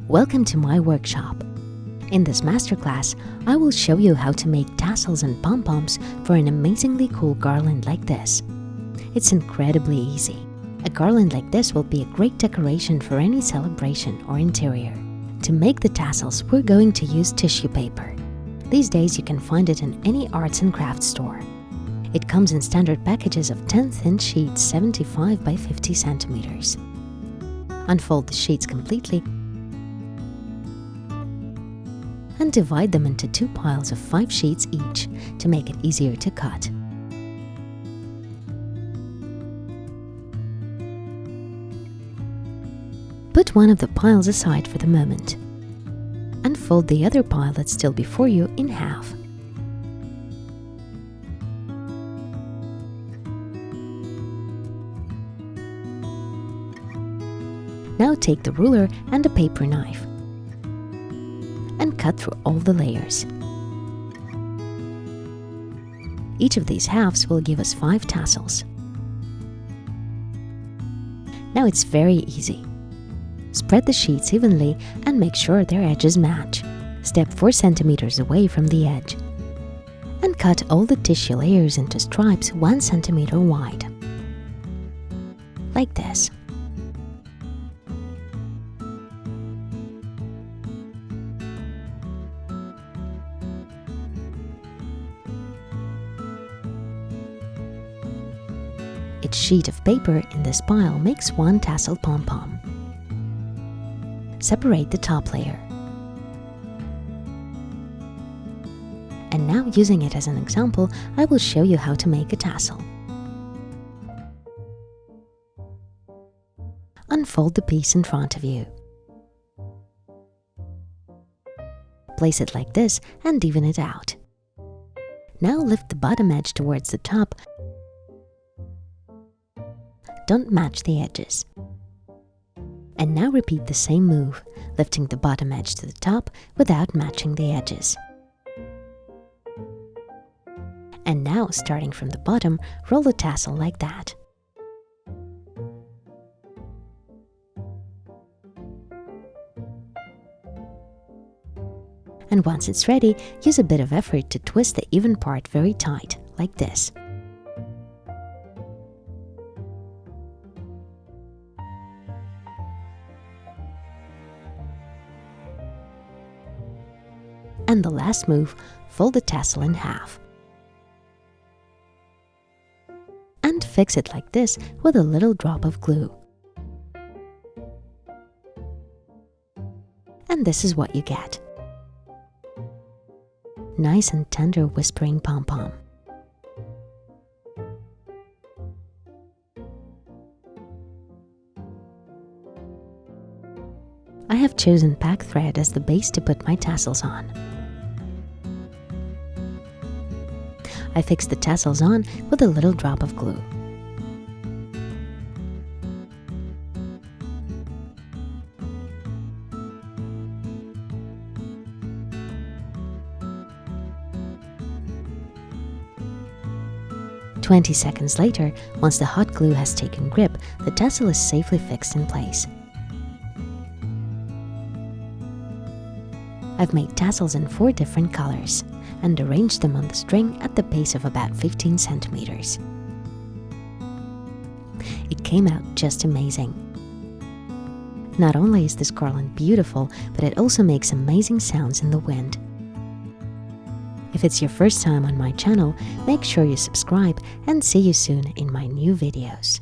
Welcome to my workshop. In this masterclass, I will show you how to make tassels and pom-poms for an amazingly cool garland like this. It's incredibly easy. A garland like this will be a great decoration for any celebration or interior. To make the tassels, we're going to use tissue paper. These days you can find it in any arts and crafts store. It comes in standard packages of 10 thin sheets 75 by 50 centimeters. Unfold the sheets completely and divide them into 2 piles of 5 sheets each to make it easier to cut. Put one of the piles aside for the moment and fold the other pile that's still before you in half. Now take the ruler and a paper knife and cut through all the layers. Each of these halves will give us 5 tassels. Now it's very easy. Spread the sheets evenly and make sure their edges match. Step 4 centimeters away from the edge and cut all the tissue layers into stripes 1 centimeter wide. Like this. Each sheet of paper in this pile makes 1 tassel pom-pom. Separate the top layer. And now, using it as an example, I will show you how to make a tassel. Unfold the piece in front of you. Place it like this and even it out. Now lift the bottom edge towards the top. Don't match the edges. And now repeat the same move, lifting the bottom edge to the top without matching the edges. And now, starting from the bottom, roll the tassel like that. And once it's ready, use a bit of effort to twist the even part very tight, like this. And the last move, fold the tassel in half. And fix it like this with a little drop of glue. And this is what you get. Nice and tender whispering pom-pom. I have chosen pack thread as the base to put my tassels on. I fixed the tassels on with a little drop of glue. "20 seconds later, once the hot glue has taken grip, the tassel is safely fixed in place. I've made tassels in 4 different colors and arranged them on the string at the base of about 15 centimeters. It came out just amazing. Not only is this garland beautiful, but it also makes amazing sounds in the wind. If it's your first time on my channel, make sure you subscribe and see you soon in my new videos.